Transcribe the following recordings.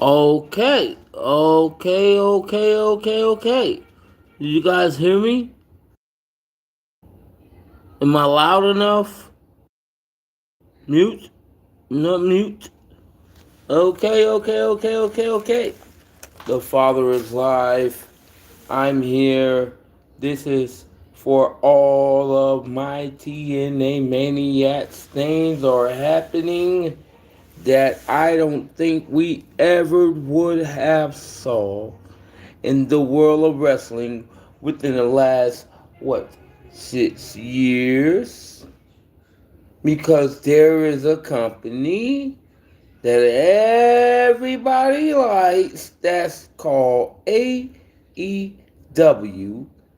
Okay. Did you guys hear me? Am I loud enough? Mute? Not mute? Okay. The Father is live. I'm here. This is for all of my TNA maniacs. Things are happening that I don't think we ever would have saw in the world of wrestling within the last, what, 6 years? Because there is a company that everybody likes that's called AEW.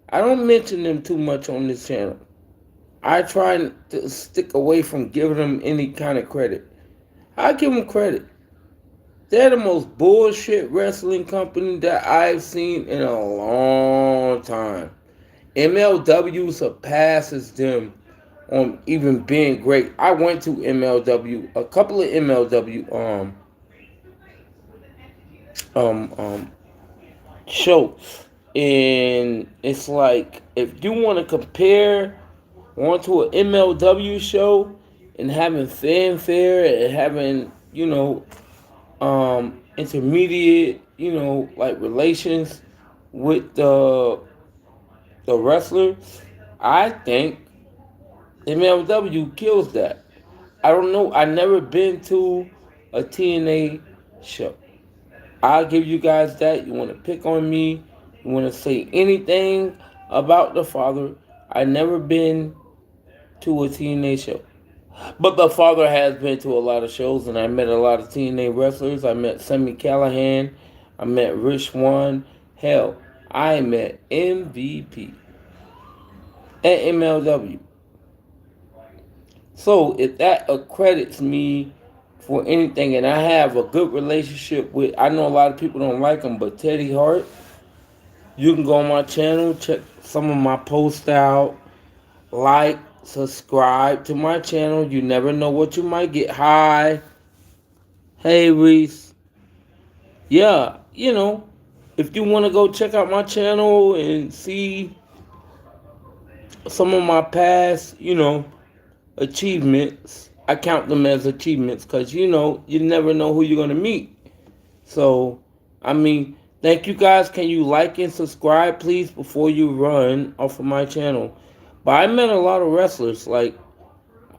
I don't mention them too much on this channel. I try to stick away from giving them any kind of credit. I give them credit. They're the most bullshit wrestling company that I've seen in a long time. MLW surpasses them on even being great. I went to MLW, a couple of MLW um um shows, and it's like if you want to compare one to an MLW show and having fanfare and having intermediate like relations with the wrestler, I think MLW kills that. I don't know. I never been to a TNA show. I'll give you guys that. You want to pick on me? You want to say anything about the Father? I never been to a TNA show, but the Father has been to a lot of shows, and I met a lot of TNA wrestlers. I met Sammy Callahan. I met Rich One. Hell, I met MVP at MLW. So if that accredits me for anything, and I have a good relationship with, I know a lot of people don't like him, but Teddy Hart, you can go on my channel, check some of my posts out, like, subscribe to my channel. You never know what you might get. Hi, hey Reese. Yeah, if you want to go check out my channel and see some of my past, achievements, I count them as achievements because you never know who you're gonna meet. So, I mean, thank you guys. Can you like and subscribe, please, before you run off of my channel? But I met a lot of wrestlers. Like,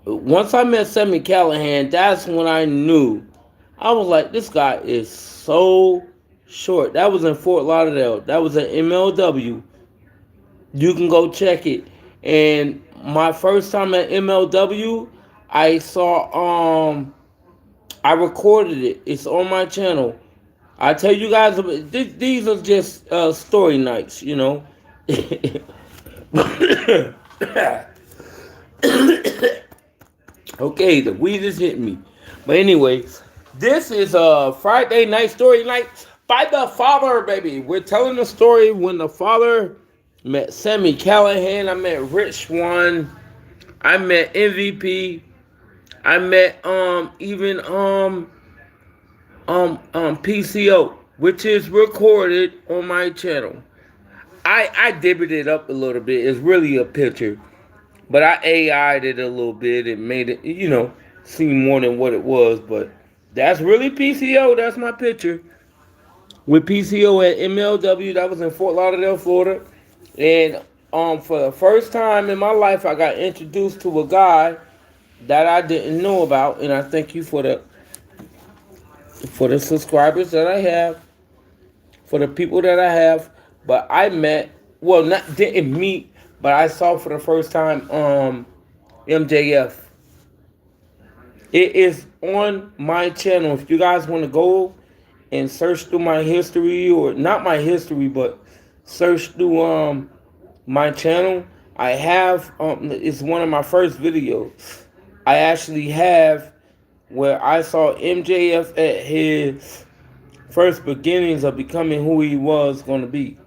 once I met Sammy Callahan, that's when I knew. I was like, this guy is so short. That was in Fort Lauderdale. That was at MLW. You can go check it. And my first time at MLW, I saw I recorded it. It's on my channel. I tell you guys, these are just story nights. Okay, the weed is hitting me. But anyway, this is a Friday night story night by the Father, baby. We're telling the story when the Father met Sammy Callahan. I met Rich One. I met MVP. I met even PCO, which is recorded on my channel. I dibbered it up a little bit. It's really a picture, but I AI'd it a little bit and made it, seem more than what it was. But that's really PCO. That's my picture with PCO at MLW. That was in Fort Lauderdale, Florida, and for the first time in my life, I got introduced to a guy that I didn't know about, and I thank you for the subscribers that I have, for the people that I have. But I met, well, not didn't meet, but I saw for the first time MJF. It is on my channel. If you guys want to go and search through my history, or not my history, but search through my channel, I have it's one of my first videos. I actually have where I saw MJF at his first beginnings of becoming who he was going to be.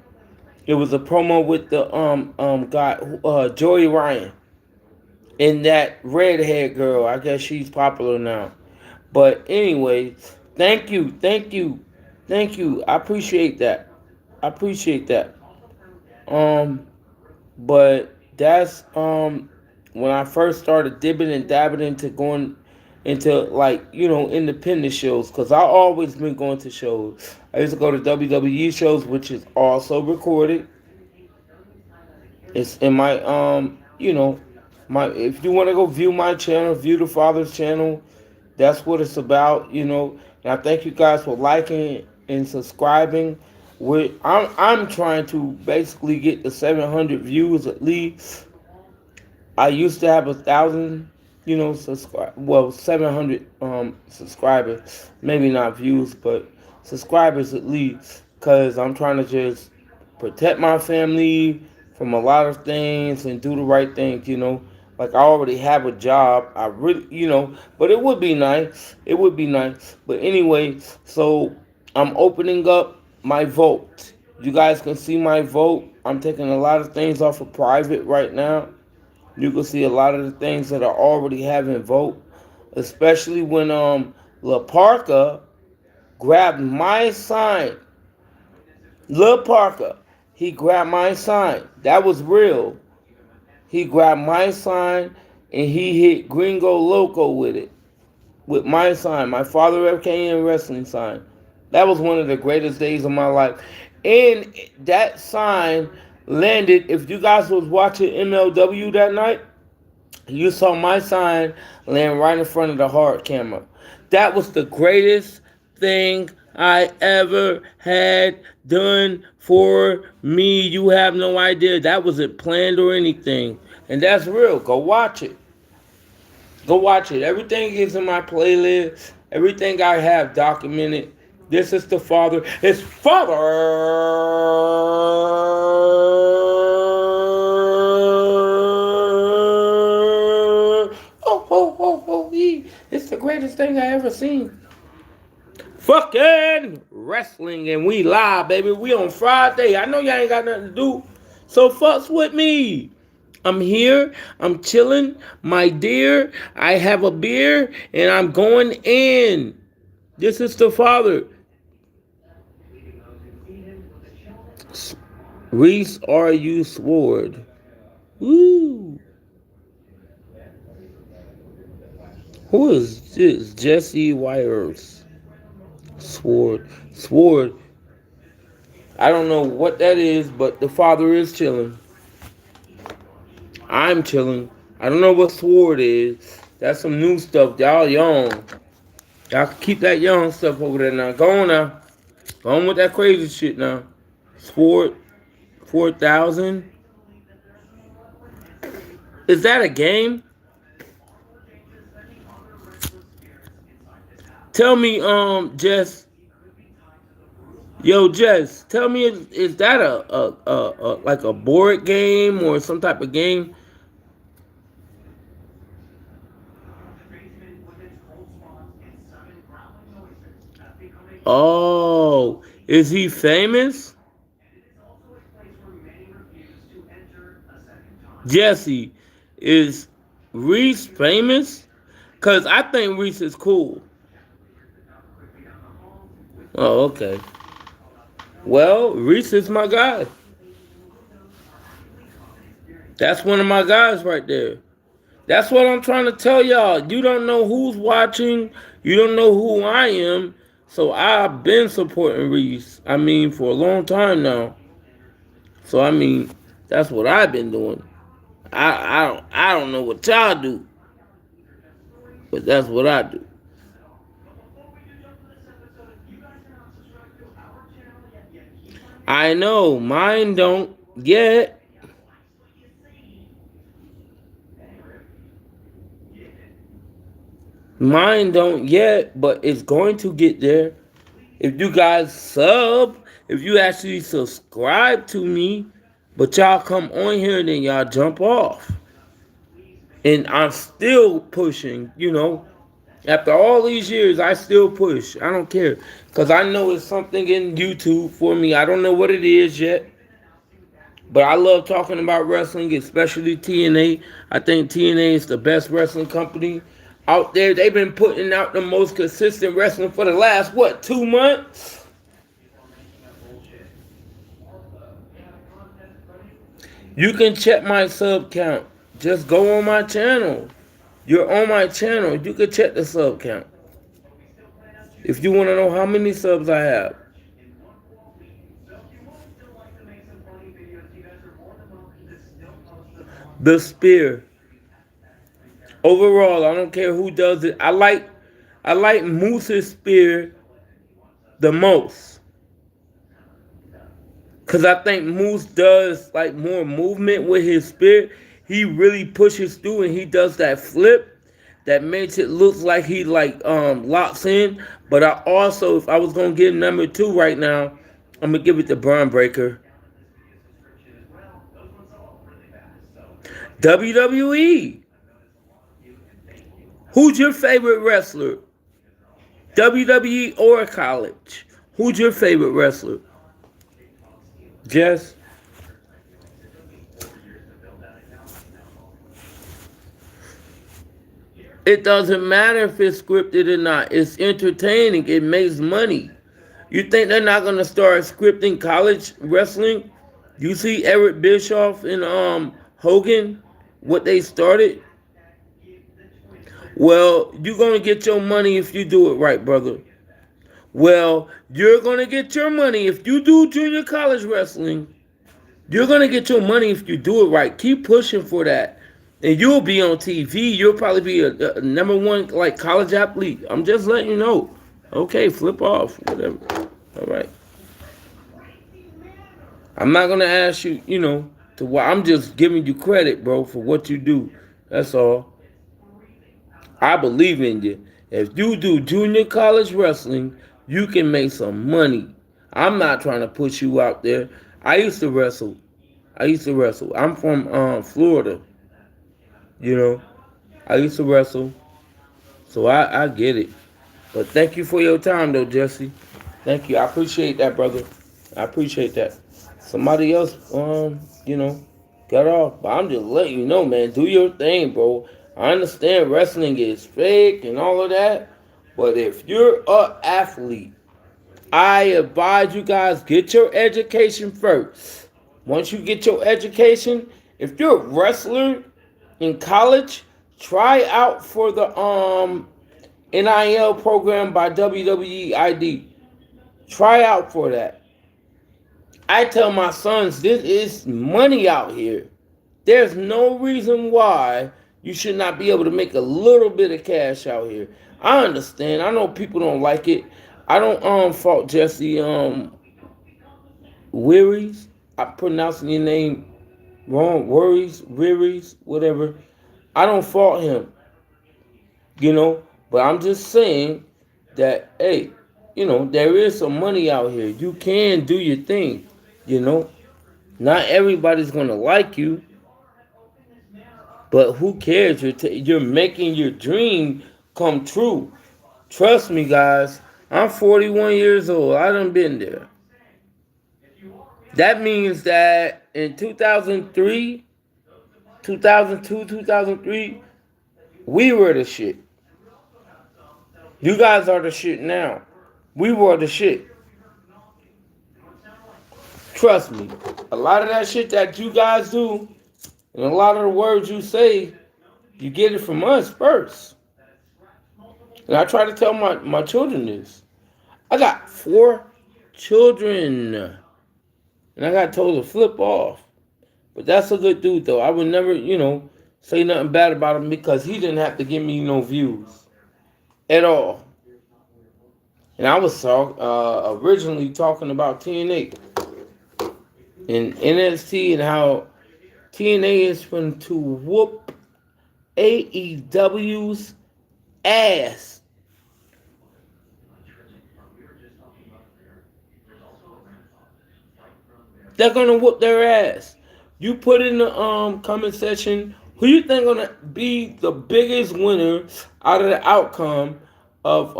It was a promo with the guy Joey Ryan and that redhead girl. I guess she's popular now. But anyway, thank you Thank you. I appreciate that. I appreciate that. Um, but that's when I first started dipping and dabbing into going into like independent shows because I always been going to shows. I used to go to WWE shows, which is also recorded. It's in my my if you want to go view my channel, view the Father's channel. That's what it's about. And I thank you guys for liking and subscribing. I'm trying to basically get the 700 views at least. I used to have 1,000, subscribe. Well, 700 subscribers, maybe not views, but subscribers at least, because I'm trying to just protect my family from a lot of things and do the right things. Like I already have a job. I really, but it would be nice. It would be nice. But anyway, so I'm opening up my vote. You guys can see my vote. I'm taking a lot of things off of private right now. You can see a lot of the things that are already having vote, especially when La Parka grabbed my sign. La Parka, he grabbed my sign. That was real. He grabbed my sign and he hit Gringo Loco with it. With my sign, my Father FKN wrestling sign. That was one of the greatest days of my life. And that sign landed, if you guys was watching MLW that night, you saw my sign land right in front of the hard camera. That was the greatest thing I ever had done for me. You have no idea. That wasn't planned or anything. And that's real. Go watch it. Go watch it. Everything is in my playlist. Everything I have documented. This is the Father. His Father. It's the greatest thing I ever seen. Fucking wrestling, and we live, baby. We on Friday. I know y'all ain't got nothing to do, so fucks with me. I'm here. I'm chilling, my dear. I have a beer, and I'm going in. This is the Father. Reese, are you sword? Woo. Who is this? Jesse Wires. Sword. Sword. I don't know what that is, but the Father is chilling. I'm chilling. I don't know what sword is. That's some new stuff. Y'all young. Y'all can keep that young stuff over there now. Go on now. Go on with that crazy shit now. Sword 4,000. Is that a game? Tell me, Jess. Yo, Jess. Tell me, is that a like a board game or some type of game? Oh, is he famous? Jesse, is Reese famous? Cause I think Reese is cool. Oh, okay. Well, Reese is my guy. That's one of my guys right there. That's what I'm trying to tell y'all. You don't know who's watching. You don't know who I am. So I've been supporting Reese. I mean, for a long time now. So I mean, that's what I've been doing. I don't know what y'all do, but that's what I do. I know mine don't yet. Mine don't yet, but it's going to get there. If you guys sub, if you actually subscribe to me, but y'all come on here and then y'all jump off. And I'm still pushing. After all these years, I still push. I don't care. Because I know it's something in YouTube for me. I don't know what it is yet. But I love talking about wrestling, especially TNA. I think TNA is the best wrestling company out there. They've been putting out the most consistent wrestling for the last, 2 months? You can check my sub count. Just go on my channel. You're on my channel. You can check the sub count. If you want to know how many subs I have. The spear. Overall, I don't care who does it. I like Moose's spear the most. Cause I think Moose does like more movement with his spear. He really pushes through and he does that flip that makes it look like he like locks in. But I also, if I was gonna give number two right now, I'm gonna give it to Braun Breaker. WWE. Who's your favorite wrestler? WWE or college? Who's your favorite wrestler? Jess? It doesn't matter if it's scripted or not. It's entertaining. It makes money. You think they're not gonna start scripting college wrestling? You see Eric Bischoff and Hogan, what they started? Well, you're gonna get your money if you do it right, brother. Well, you're gonna get your money if you do junior college wrestling. You're gonna get your money if you do it right. Keep pushing for that, and you'll be on TV. You'll probably be a number one like college athlete. I'm just letting you know. Okay, flip off, whatever. All right. I'm not gonna ask you, to why. I'm just giving you credit, bro, for what you do. That's all. I believe in you. If you do junior college wrestling, you can make some money. I'm not trying to push you out there. I used to wrestle. I'm from Florida. You know, I used to wrestle, so I get it. But thank you for your time, though, Jesse. Thank you. I appreciate that, brother. I appreciate that. Somebody else, got off. But I'm just letting you know, man. Do your thing, bro. I understand wrestling is fake and all of that. But if you're an athlete, I advise you guys get your education first. Once you get your education, if you're a wrestler in college, try out for the NIL program by WWE. Try out for that. I tell my sons this is money out here. There's no reason why you should not be able to make a little bit of cash out here. I understand. I know people don't like it. I don't fault Jesse Wearies. I'm pronouncing your name wrong. Wearies, whatever. I don't fault him. But I'm just saying that hey, there is some money out here. You can do your thing. Not everybody's gonna like you. But who cares? You're making your dream come true. Trust me, guys. I'm 41 years old. I done been there. That means that in 2003, 2002, 2003, we were the shit. You guys are the shit now. We were the shit. Trust me. A lot of that shit that you guys do, and a lot of the words you say, you get it from us first. And I try to tell my children this. I got 4 children. And I got told to flip off. But that's a good dude, though. I would never, say nothing bad about him because he didn't have to give me no views at all. And I was originally talking about TNA and NXT and how TNA is going to whoop AEW's ass. They're gonna whoop their ass. You put in the comment section who you think gonna be the biggest winner out of the outcome of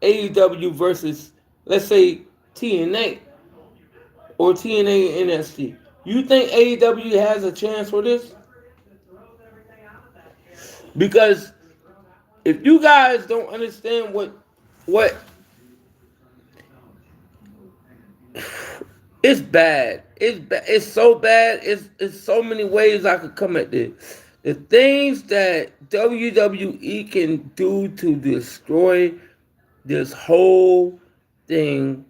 AEW versus, let's say, TNA or TNA and NXT. You think AEW has a chance for this? Because if you guys don't understand what It's bad. It's so bad. It's so many ways I could come at this. The things that WWE can do to destroy this whole thing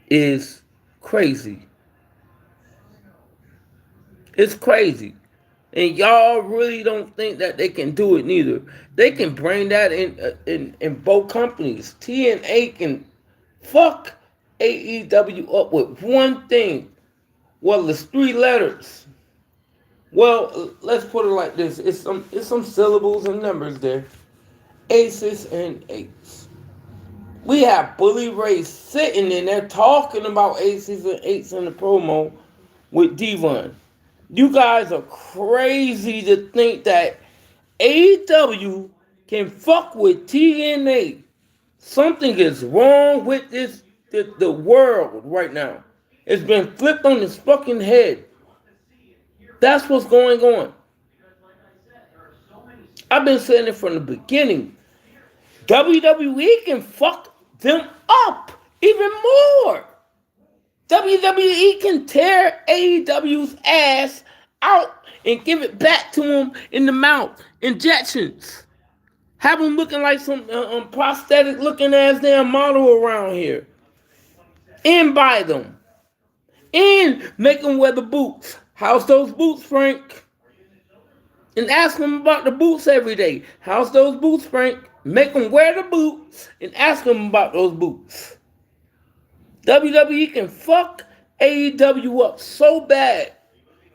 is crazy. It's crazy. And y'all really don't think that they can do it neither. They can bring that in both companies. TNA can fuck AEW up with one thing. Well, it's three letters. Well, let's put it like this. It's some syllables and numbers there. Aces and eights. We have Bully Ray sitting in there talking about aces and eights in the promo with Devon. You guys are crazy to think that AEW can fuck with TNA. Something is wrong with the world right now. It's been flipped on its fucking head. That's what's going on. I've been saying it from the beginning. WWE can fuck them up even more. WWE can tear AEW's ass out and give it back to them in the mouth. Injections. Have them looking like some prosthetic looking ass damn model around here. And buy them. And make them wear the boots. How's those boots, Frank? And ask them about the boots every day. How's those boots, Frank? Make them wear the boots and ask them about those boots. WWE can fuck AEW up so bad.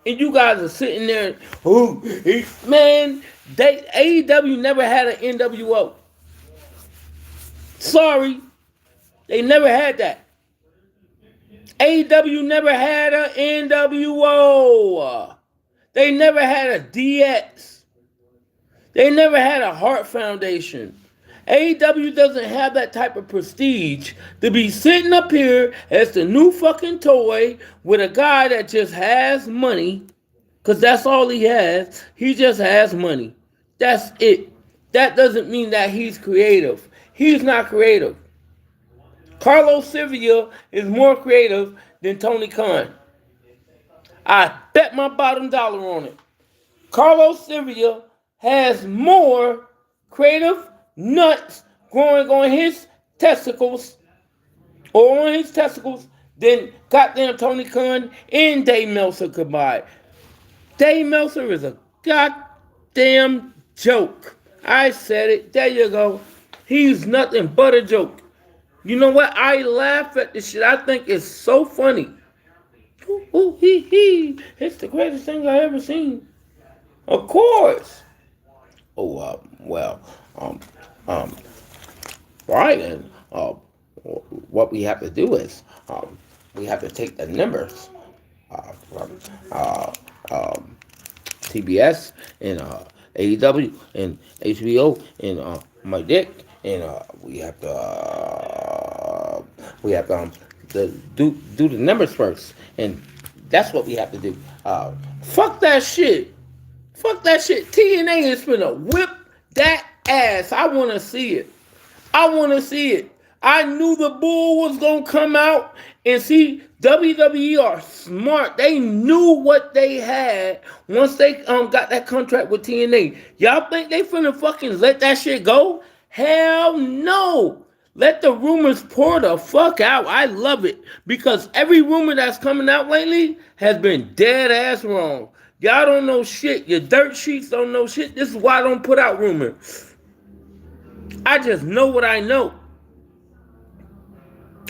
And you guys are sitting there, man, AEW never had an NWO. Sorry, they never had that. AEW never had an NWO. They never had a DX. They never had a Heart Foundation. AEW doesn't have that type of prestige to be sitting up here as the new fucking toy with a guy that just has money, because that's all he has. He just has money. That's it. That doesn't mean that he's creative. He's not creative. Carlos Silva is more creative than Tony Khan. I bet my bottom dollar on it. Carlos Silva has more creative nuts growing on his testicles than goddamn Tony Khan and Dave Meltzer could buy. Dave Meltzer is a goddamn joke. I said it. There you go. He's nothing but a joke. You know what? I laugh at this shit. I think it's so funny. Ooh, hee. It's the greatest thing I ever seen. Of course. Oh, right, and what we have to do is we have to take the numbers from TBS and AEW and HBO and my dick, and we have to do the numbers first, and that's what we have to do. Fuck that shit. Fuck that shit. TNA is finna whip that ass. I want to see it. I knew the bull was going to come out, and see, WWE are smart. They knew what they had once they got that contract with TNA. Y'all think they finna fucking let that shit go? Hell no. Let the rumors pour the fuck out. I love it, because every rumor that's coming out lately has been dead ass wrong. Y'all don't know shit. Your dirt sheets don't know shit. This is why I don't put out rumors. I just know what I know.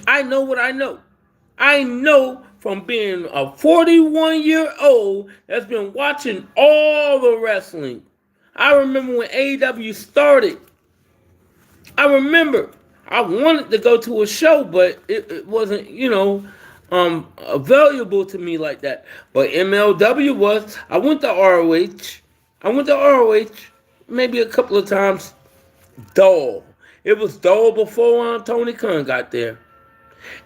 I know what I know. I know from being a 41-year-old that's been watching all the wrestling. I remember when AEW started. I remember I wanted to go to a show, but it wasn't, valuable to me like that. But MLW was. I went to ROH maybe a couple of times. Dull. It was dull before Tony Khan got there.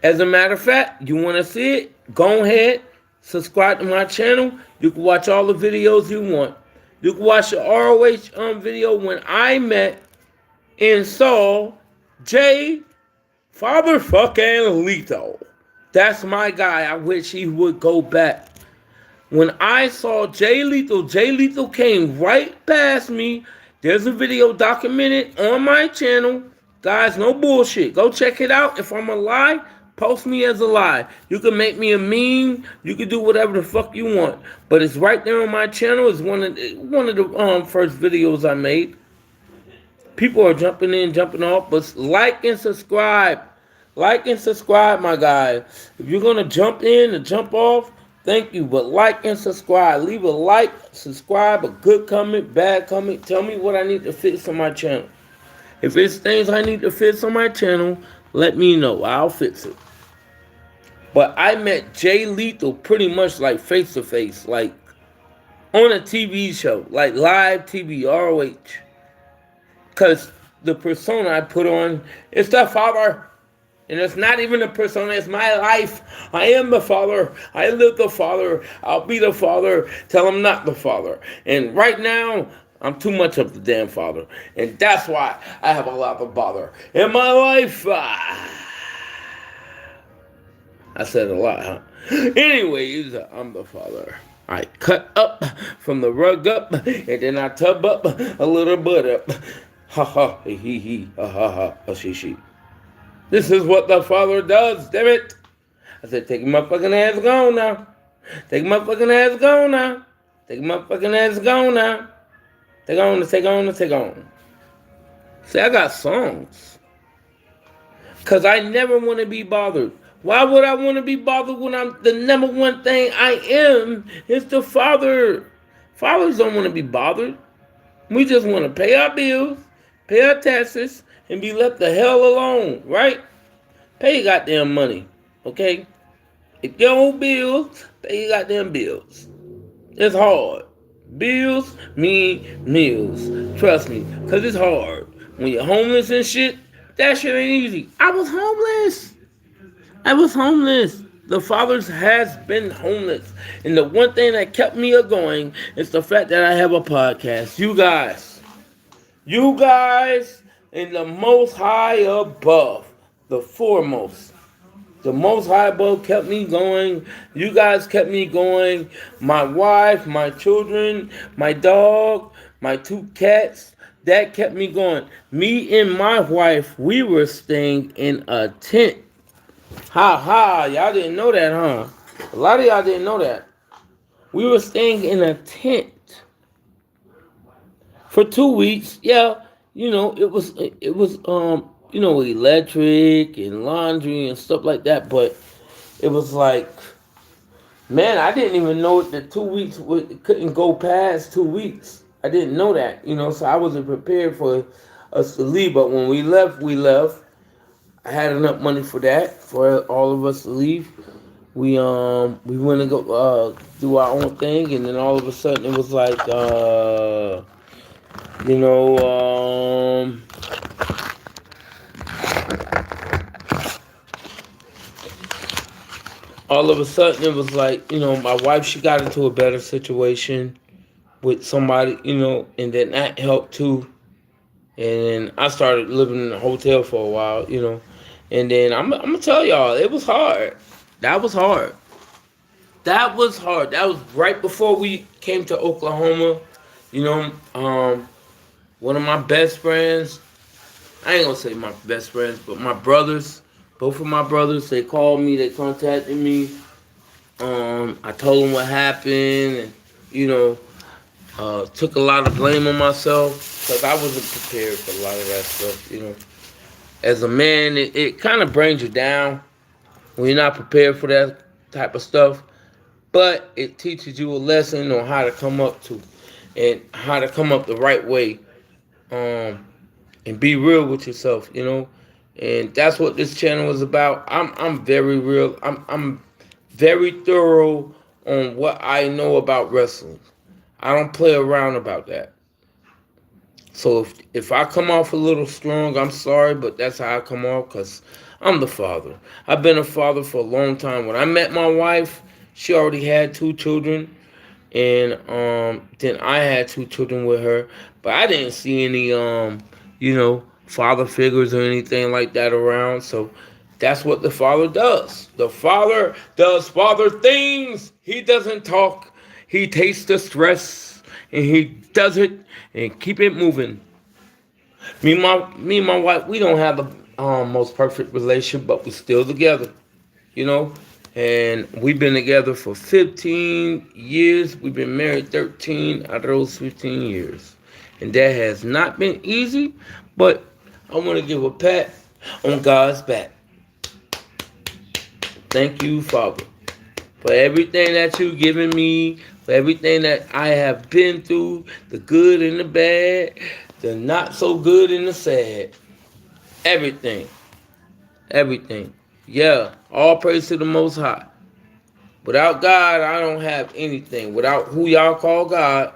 As a matter of fact, you want to see it? Go ahead, subscribe to my channel. You can watch all the videos you want. You can watch the ROH video when I met and saw Jay Fatherfucking Lethal. That's my guy. I wish he would go back. When I saw Jay Lethal came right past me. There's a video documented on my channel. Guys, no bullshit. Go check it out. If I'm a lie, post me as a lie. You can make me a meme. You can do whatever the fuck you want. But it's right there on my channel. It's one of the first videos I made. People are jumping in, jumping off, but like and subscribe. Like and subscribe, my guy. If you're gonna jump in and jump off, thank you. But like and subscribe. Leave a like, subscribe, a good comment, bad comment. Tell me what I need to fix on my channel. If it's things I need to fix on my channel, let me know. I'll fix it. But I met Jay Lethal pretty much like face to face, like on a TV show, like live TV, ROH. Because the persona I put on is the father. And it's not even a persona, it's my life. I am the father. I live the father. I'll be the father till I'm not the father. And right now, I'm too much of the damn father. And that's why I have a lot of bother in my life. I said a lot, huh? Anyways, I'm the father. I cut up from the rug up, and then I tub up a little butt up. Ha ha, he he, ha ha ha, she. This is what the father does, damn it. I said, take my fucking ass gone now. Take my fucking ass gone now. Take my fucking ass gone now. Take on, take on, take on. See, I got songs. Because I never want to be bothered. Why would I want to be bothered when I'm the number one thing I am is the father? Fathers don't want to be bothered. We just want to pay our bills, pay our taxes, and be left the hell alone, right? Pay your goddamn money, okay? If you owe bills, pay your goddamn bills. It's hard. Bills mean meals. Trust me, because it's hard. When you're homeless and shit, that shit ain't easy. I was homeless. The fathers has been homeless. And the one thing that kept me going is the fact that I have a podcast. You guys in the most high above, the foremost. The most high above kept me going. You guys kept me going. My wife, my children, my dog, my 2 cats, that kept me going. Me and my wife, we were staying in a tent. Ha ha, y'all didn't know that, huh? A lot of y'all didn't know that. We were staying in a tent for 2 weeks. Yeah, it was electric and laundry and stuff like that, but it was like, man, I didn't even know that 2 weeks couldn't go past 2 weeks. I didn't know that, so I wasn't prepared for us to leave, but when we left. I had enough money for that, for all of us to leave. We went and go do our own thing, and then all of a sudden it was like all of a sudden it was like, my wife, she got into a better situation with somebody, and then that helped too. And I started living in a hotel for a while, And then I'm gonna tell y'all, it was hard. That was hard. That was right before we came to Oklahoma. One of my best friends, I ain't gonna say my best friends, but my brothers, both of my brothers, they called me, they contacted me. I told them what happened, and, took a lot of blame on myself because I wasn't prepared for a lot of that stuff, As a man, it kind of brings you down when you're not prepared for that type of stuff. But it teaches you a lesson on how to come up the right way, and be real with yourself, And that's what this channel is about. I'm very real. I'm very thorough on what I know about wrestling. I don't play around about that. So if I come off a little strong, I'm sorry, but that's how I come off because I'm the father. I've been a father for a long time. When I met my wife, she already had 2 children, and then I had 2 children with her, but I didn't see any father figures or anything like that around. So That's what the Father does. The Father does Father things. He doesn't talk. He takes the stress and he does it and keep it moving. Me and my wife, we don't have the most perfect relationship, but we're still together, you know. And we've been together for 15 years. We've been married 13 out of those 15 years. And that has not been easy, but I want to give a pat on God's back. Thank you, Father, for everything that you've given me, for everything that I have been through, the good and the bad, the not so good and the sad. Everything. Everything. Yeah, all praise to the Most High. Without God, I don't have anything. Without who y'all call God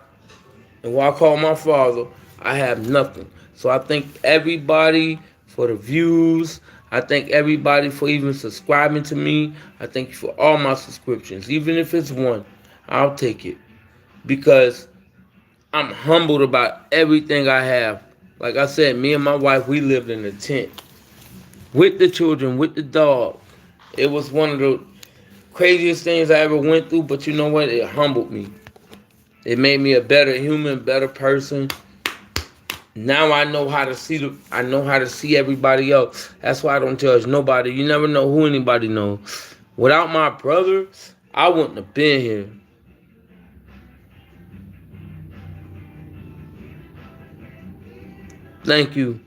and who I call my Father, I have nothing. So I thank everybody for the views. I thank everybody for even subscribing to me. I thank you for all my subscriptions. Even if it's one, I'll take it. Because I'm humbled about everything I have. Like I said, me and my wife, we lived in a tent. With the children, with the dog. It was one of the craziest things I ever went through, but you know what? It humbled me. It made me a better human, better person. Now I know how to see everybody else. That's why I don't judge nobody. You never know who anybody knows. Without my brother, I wouldn't have been here. Thank you.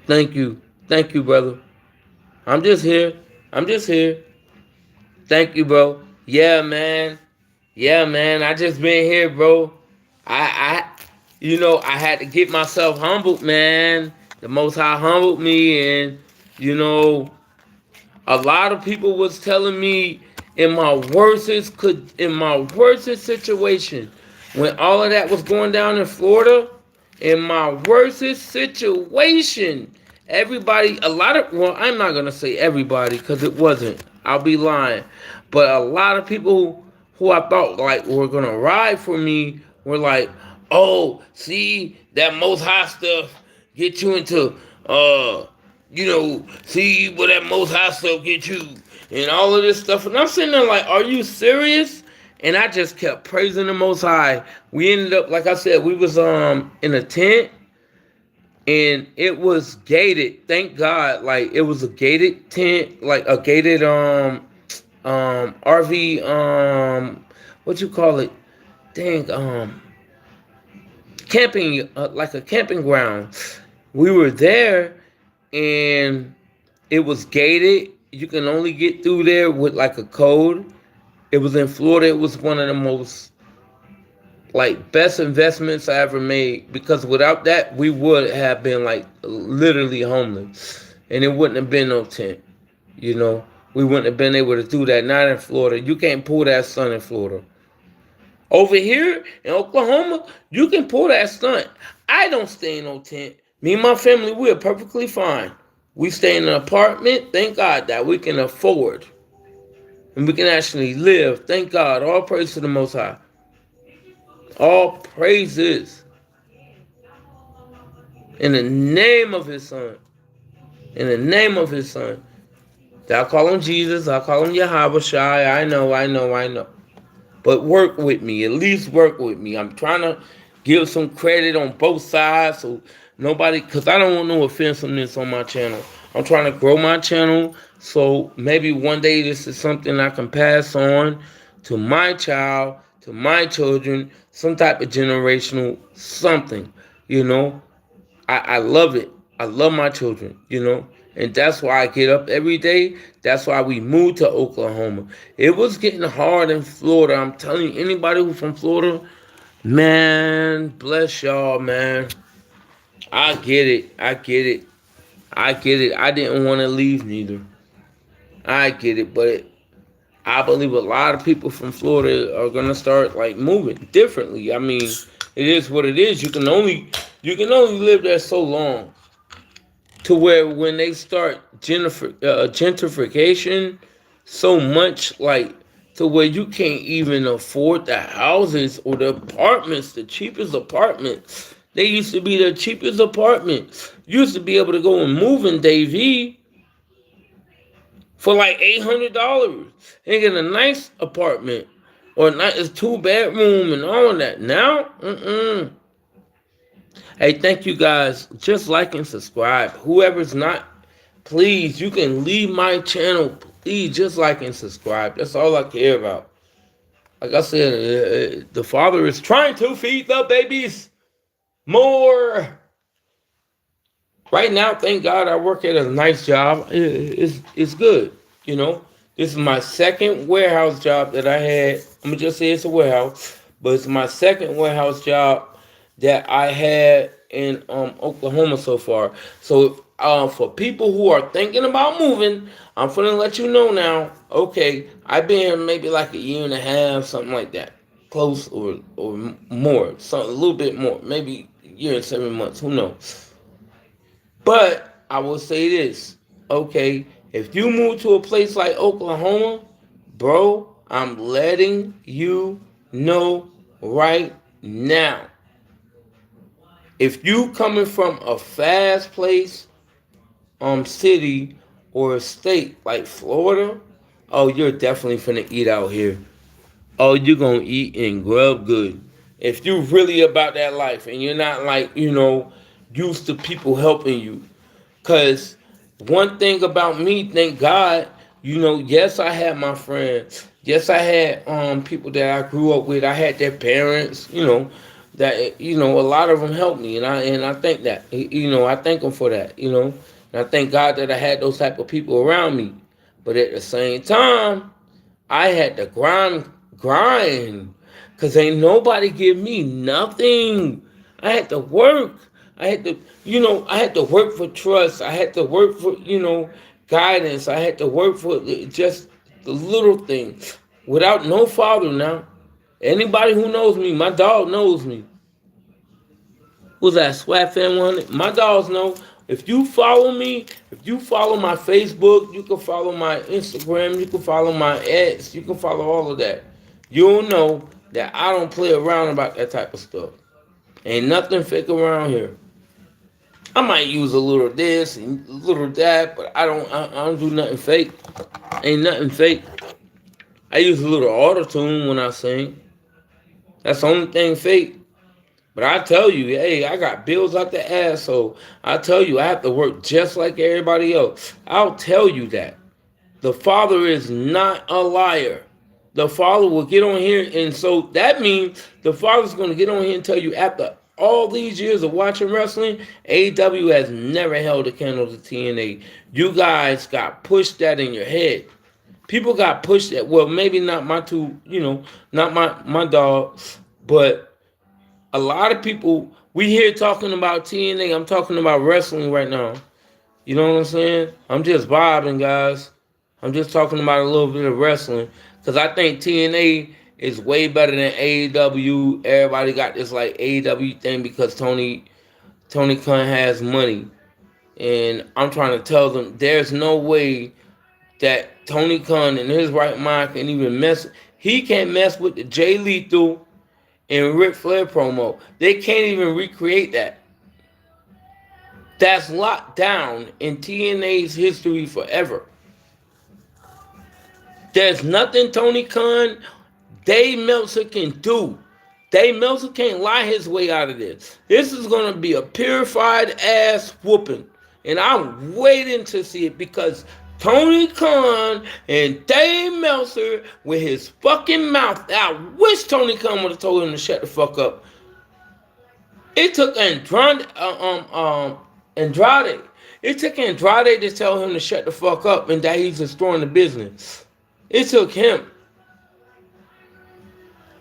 Thank you. Thank you, brother. I'm just here. I'm just here. Thank you, bro. Yeah, man. Yeah, man. I just been here, bro. I had to get myself humbled, man. The Most High humbled me, and you know, a lot of people was telling me in my worstest situation, when all of that was going down in Florida, in my worstest situation, well, I'm not gonna say everybody because it wasn't. I'll be lying, but a lot of people who I thought like were gonna ride for me were like, "Oh, see that Most High stuff get you into see what that Most High stuff get you and all of this stuff." And I'm sitting there like, "Are you serious?" And I just kept praising the Most High. We ended up, like I said, we was in a tent, and it was gated. Thank God, like it was a gated tent, like a gated RV what you call it? Dang camping, like a camping ground. We were there, and it was gated. You can only get through there with like a code. It was in Florida. It was one of the most like best investments I ever made, because without that we would have been like literally homeless, and it wouldn't have been no tent. You know, we wouldn't have been able to do that. Not in Florida. You can't pull that stunt in Florida. Over here in Oklahoma, you can pull that stunt. I don't stay in no tent. Me and my family, we're perfectly fine. We stay in an apartment. Thank God that we can afford. And we can actually live. Thank God. All praise to the Most High. All praises. In the name of His Son. In the name of His Son. I'll call Him Jesus. I'll call Him Yahweh Shai. I know. But work with me. At least work with me. I'm trying to give some credit on both sides, so nobody, because I don't want no offensiveness on my channel. I'm trying to grow my channel, so maybe one day this is something I can pass on to my child, to my children, some type of generational something, you know. I love it. I love my children, you know. And that's why I get up every day. That's why we moved to Oklahoma. It was getting hard in Florida. I'm telling you, anybody who's from Florida, man, bless y'all, man. I get it. I didn't want to leave neither. I get it, but I believe a lot of people from Florida are gonna start like moving differently. I mean, it is what it is. You can only live there so long, to where when they start gentrification so much, like to where you can't even afford the houses or the apartments, the cheapest apartments. They used to be the cheapest apartments. You used to be able to go and move in Davie. for like $800 and get a nice apartment or a nice 2 bedroom and all of that. Now, Hey, thank you guys. Just like and subscribe. Whoever's not, please, you can leave my channel. Please, just like and subscribe. That's all I care about. Like I said, the Father is trying to feed the babies more. Right now, thank God, I work at a nice job. It's good. You know, this is my second warehouse job that I had. I'm gonna just say it's a warehouse, but it's my second warehouse job that I had in Oklahoma so far. So for people who are thinking about moving, I'm gonna let you know now. Okay, I've been here maybe like a year and a half, something like that, close or more, so a little bit more, maybe a year and 7 months. Who knows? But I will say this, okay, if you move to a place like Oklahoma, bro, I'm letting you know right now. If you coming from a fast place, city or state like Florida, oh, you're definitely finna eat out here. Oh, you're gonna eat and grub good. If you really about that life and you're not like, used to people helping you. Cause one thing about me, thank God, yes, I had my friends. Yes, I had people that I grew up with. I had their parents, that a lot of them helped me, and I thank that. I thank them for that. And I thank God that I had those type of people around me. But at the same time, I had to grind, cause ain't nobody give me nothing. I had to work. I had to, I had to work for trust. I had to work for, guidance. I had to work for just the little things, without no father. Now, anybody who knows me, my dog knows me. Who's that? Swat Fan 100? My dogs know. If you follow me, if you follow my Facebook, you can follow my Instagram, you can follow my X, you can follow all of that. You'll know that I don't play around about that type of stuff. Ain't nothing fake around here. I might use a little this and a little that, but I don't do nothing fake. Ain't nothing fake. I use a little auto tune when I sing. That's the only thing fake. But I tell you, hey, I got bills out the ass, so I tell you, I have to work just like everybody else. I'll tell you that. The Father is not a liar. The Father will get on here, and so that means the Father's going to get on here and tell you after all these years of watching wrestling, AEW has never held a candle to TNA. You guys got pushed that in your head. People got pushed that. Well, maybe not my two, not my dog, but a lot of people, we here talking about TNA. I'm talking about wrestling right now. You know what I'm saying? I'm just vibing, guys. I'm just talking about a little bit of wrestling. Because I think TNA is way better than AEW. Everybody got this like AEW thing because Tony Khan has money. And I'm trying to tell them there's no way that Tony Khan in his right mind can even mess. He can't mess with the Jay Lethal and Ric Flair promo. They can't even recreate that. That's locked down in TNA's history forever. There's nothing Tony Khan, Dave Meltzer can do. Dave Meltzer can't lie his way out of this. This is going to be a purified ass whooping. And I'm waiting to see it because Tony Khan and Dave Meltzer with his fucking mouth. I wish Tony Khan would have told him to shut the fuck up. It took Andrade. It took Andrade to tell him to shut the fuck up and that he's destroying the business. It took him.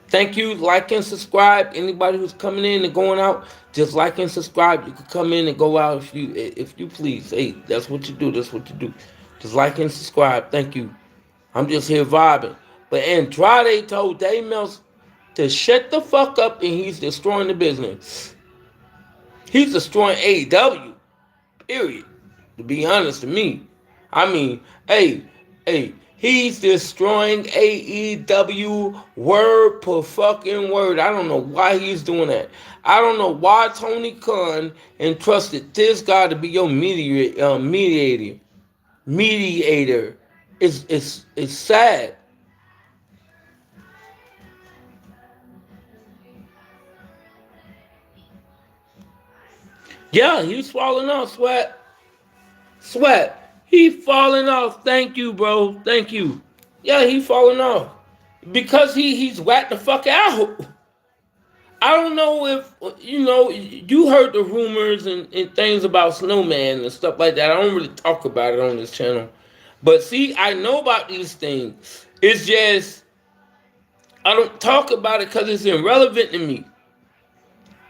Thank you. Like and subscribe. Anybody who's coming in and going out, just like and subscribe. You can come in and go out if you please. Hey, that's what you do. That's what you do. Just like and subscribe. Thank you. I'm just here vibing. But Andrade told Dave Mills to shut the fuck up and he's destroying the business. He's destroying AEW. Period. To be honest to me. I mean, hey, he's destroying AEW word per fucking word. I don't know why he's doing that. I don't know why Tony Khan entrusted this guy to be your mediator. It's sad. Yeah, he's falling off, Sweat. Sweat. He falling off. Thank you, bro. Thank you. Yeah, he falling off. Because he's whacked the fuck out. I don't know if you heard the rumors and things about Snowman and stuff like that. I don't really talk about it on this channel. But see, I know about these things. It's just I don't talk about it because it's irrelevant to me.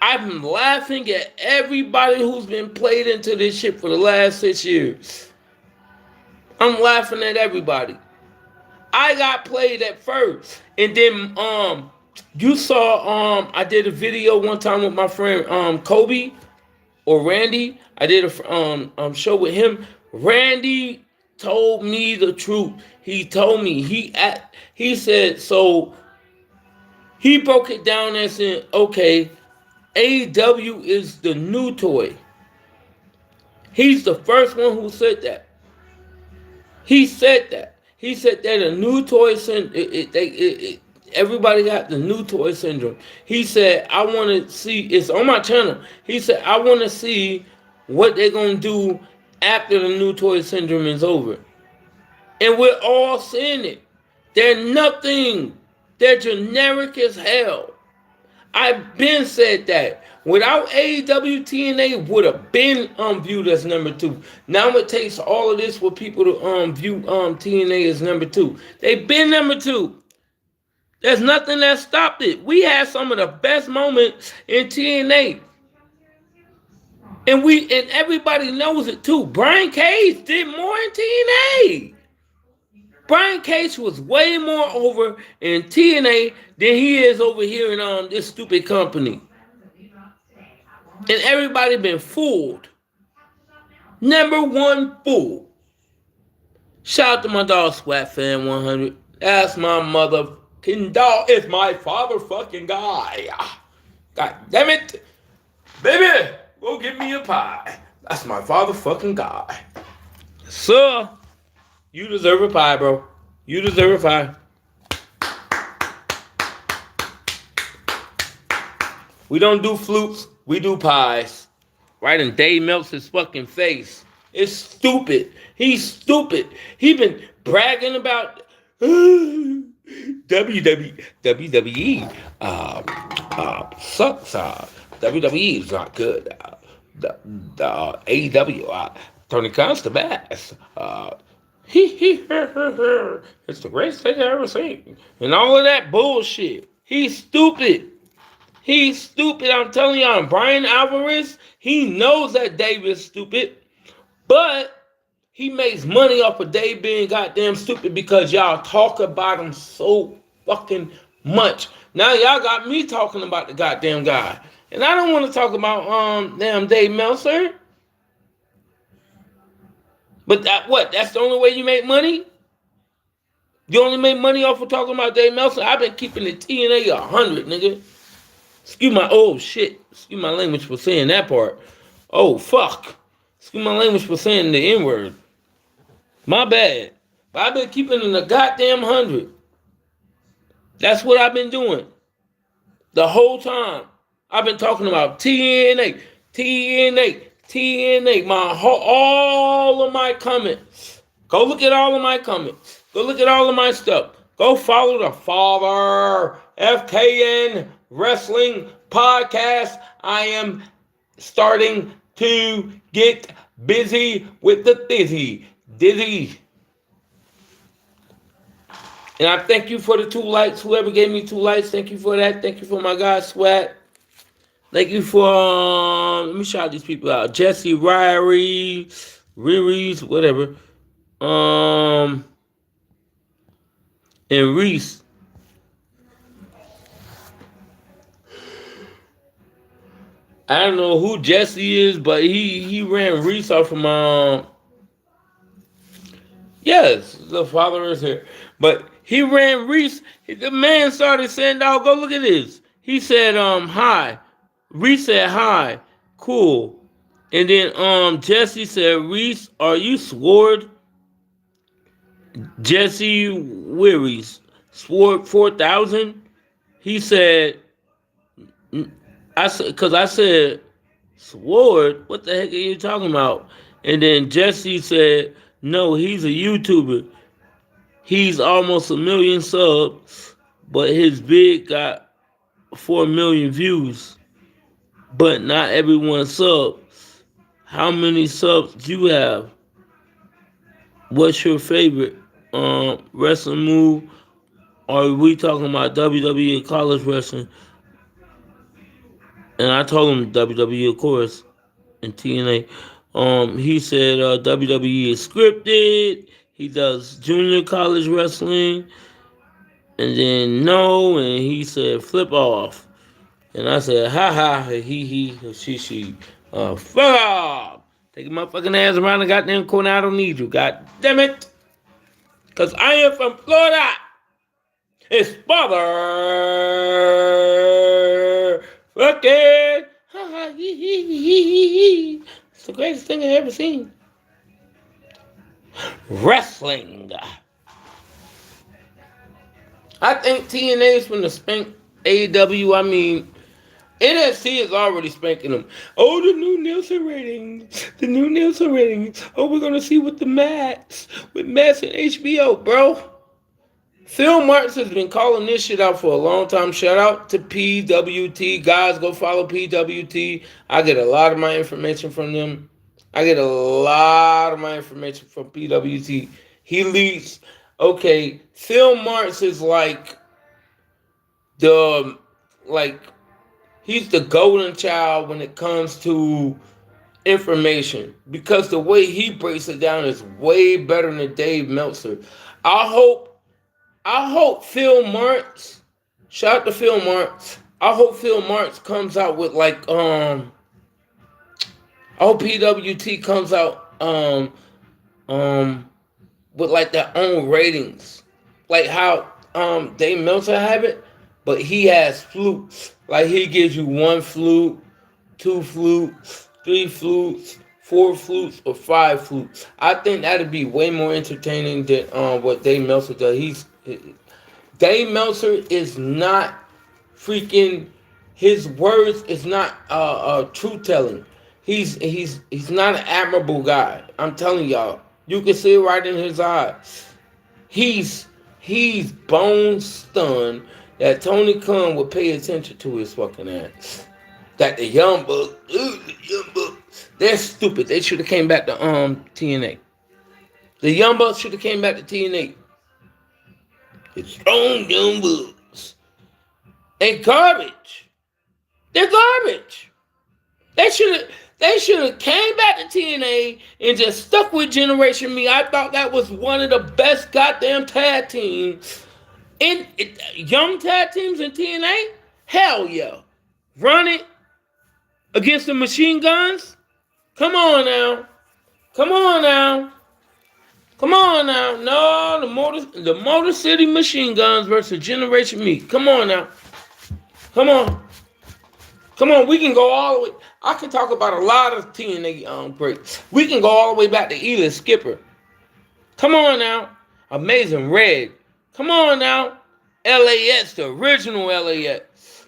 I'm laughing at everybody who's been played into this shit for the last 6 years. I'm laughing at everybody. I got played at first. And then you saw I did a video one time with my friend Kobe or Randy. I did a show with him. Randy told me the truth. He told me he said so he broke it down and said, okay, AEW is the new toy. He's the first one who said that. He said that. He said that a new toy syndrome. Everybody got the new toy syndrome. He said, I want to see. It's on my channel. He said, I want to see what they're gonna do after the new toy syndrome is over. And we're all seeing it. They're nothing. They're generic as hell. I've been said that. Without AEW, TNA would have been viewed as number 2. Now it takes all of this for people to view TNA as number 2. They've been number 2. There's nothing that stopped it. We had some of the best moments in TNA. And everybody knows it too. Brian Cage did more in TNA. Brian Cage was way more over in TNA than he is over here in this stupid company. And everybody been fooled. Number 1 fool. Shout out to my dog Swat Fan 100. That's my motherfucking dog. It's my father fucking guy. God damn it. Baby, go get me a pie. That's my father fucking guy. Sir, you deserve a pie, bro. You deserve a pie. We don't do flutes. We do pies. Right in Dave melts his fucking face. It's stupid. He's stupid. He been bragging about WWE sucks. WWE is not good. The AEW Tony Khan's the best. It's the greatest thing I've ever seen. And all of that bullshit. He's stupid. He's stupid. I'm telling y'all, Brian Alvarez, he knows that Dave is stupid, but he makes money off of Dave being goddamn stupid because y'all talk about him so fucking much. Now y'all got me talking about the goddamn guy. And I don't want to talk about damn Dave Meltzer. But that's the only way you make money? You only make money off of talking about Dave Meltzer? I've been keeping the TNA 100, nigga. Excuse my language for saying that part. Oh, fuck. Excuse my language for saying the N-word. My bad. But I've been keeping in the goddamn 100. That's what I've been doing. The whole time. I've been talking about TNA. All of my comments. Go look at all of my comments. Go look at all of my stuff. Go follow the Father FKN Wrestling Podcast. I am starting to get busy with the dizzy. And I thank you for the 2 likes. Whoever gave me 2 likes, thank you for that. Thank you for my guy Swat. Thank you for let me shout these people out. Jesse, Riri's, whatever. And Reese. I don't know who Jesse is, but he ran Reese off from yes, the father is here. But he ran Reese. The man started saying, "Dog, go look at this." He said, hi. Reese said hi. Cool. And then Jesse said, Reese, are you Sword? Jesse Weary's Sword 4000. He said, I said, Sword, what the heck are you talking about? And then Jesse said, no, he's a YouTuber. He's almost 1 million subs, but his vid got 4 million views. But not everyone subs. How many subs do you have? What's your favorite wrestling move? Or are we talking about WWE college wrestling? And I told him WWE, of course, and TNA. He said WWE is scripted. He does junior college wrestling, and then no, and he said flip off, and I said ha ha he she fuck off. Taking my fucking ass around the goddamn corner. I don't need you. God damn it, cause I am from Florida. It's father fucking ha ha he. It's the greatest thing I ever seen. Wrestling. I think TNA is from the spank AEW. I mean, NXT is already spanking them. Oh, the new Nielsen ratings. The new Nielsen ratings. Oh, we're going to see with Max and HBO, bro. Phil Marks has been calling this shit out for a long time. Shout out to PWT. Guys, go follow PWT. I get a lot of my information from them. I get a lot of my information from PWT. He leads. Okay, Phil Marks is like the he's the golden child when it comes to information because the way he breaks it down is way better than Dave Meltzer. I hope Phil Marks. Shout out to Phil Marks. I hope Phil Marks comes out with I hope PWT comes out with like their own ratings, like how Dave Meltzer have it, but he has flutes. Like he gives you 1 flute, 2 flutes, 3 flutes, 4 flutes, or 5 flutes. I think that'd be way more entertaining than what Dave Meltzer does. Dave Meltzer is not freaking. His words is not truth telling. He's not an admirable guy. I'm telling y'all. You can see it right in his eyes. He's bone stunned that Tony Khan would pay attention to his fucking ass. That the Young Bucks, they're stupid. They should have came back to TNA. The Young Bucks should have came back to TNA. It's strong Young Bucks. They garbage. They're garbage. They should have came back to TNA and just stuck with Generation Me. I thought that was one of the best goddamn tag teams. Young tag teams in TNA? Hell yeah. Run it against the Machine Guns? Come on now. Come on now. Come on now. No, the Motor City Machine Guns versus Generation Me. Come on now. Come on. Come on, we can go all the way. I can talk about a lot of TNA greats. We can go all the way back to Ela Skipper. Come on now. Amazing Red. Come on now. LAX, the original LAX.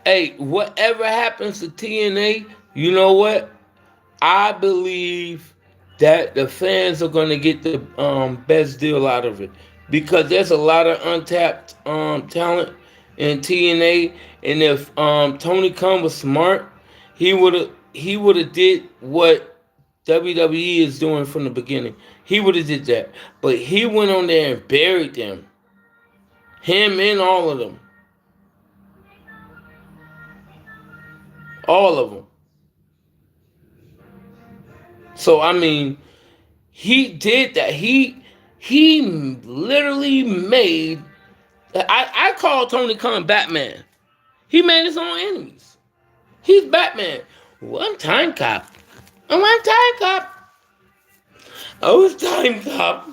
Hey, whatever happens to TNA, you know what? I believe that the fans are going to get the best deal out of it because there's a lot of untapped talent in TNA, and if Tony Khan was smart, he would have did what WWE is doing from the beginning. He would have did that, but he went on there and buried them, him and all of them. All of them. So I mean, he did that. He literally made. I call Tony Khan Batman. He made his own enemies. He's Batman. One time cop. I was time cop.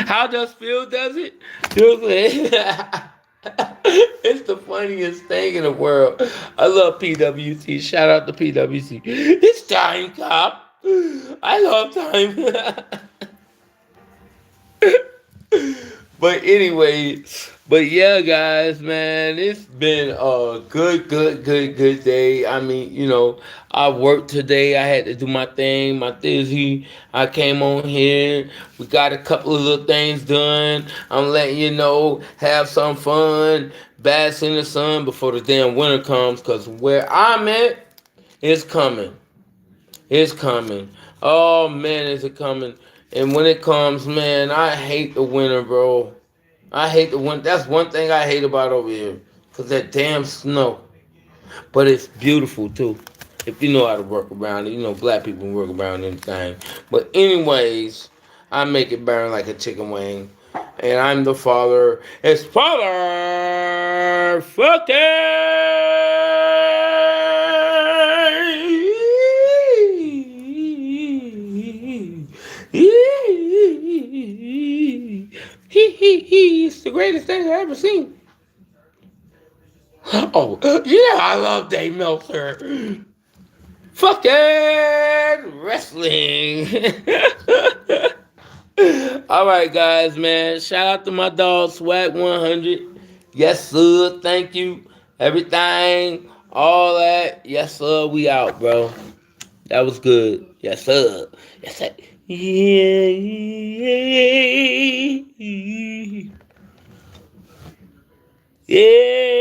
How does Phil does it? Phil said, it's the funniest thing in the world. I love PWC. Shout out to PWC. It's time, cop. I love time. But anyway, but yeah, guys, man, it's been a good day. I mean, I worked today. I had to do my thing, my thizzy. I came on here. We got a couple of little things done. I'm letting you know, have some fun, bask in the sun before the damn winter comes. Cause where I'm at, it's coming. It's coming. Oh man, is it coming? And when it comes, man, I hate the winter, bro. I hate the winter. That's one thing I hate about over here. Cause that damn snow. But it's beautiful too. If you know how to work around it. Black people can work around anything. But anyways, I make it burn like a chicken wing. And I'm the father. It's father fucking. It's the greatest thing I've ever seen. Oh, yeah, I love Dave Meltzer. Fucking wrestling. All right, guys, man. Shout out to my dog, Swag 100. Yes, sir. Thank you. Everything, all that. Yes, sir. We out, bro. That was good. Yes, sir. Yes, sir. Yeah. Yeah.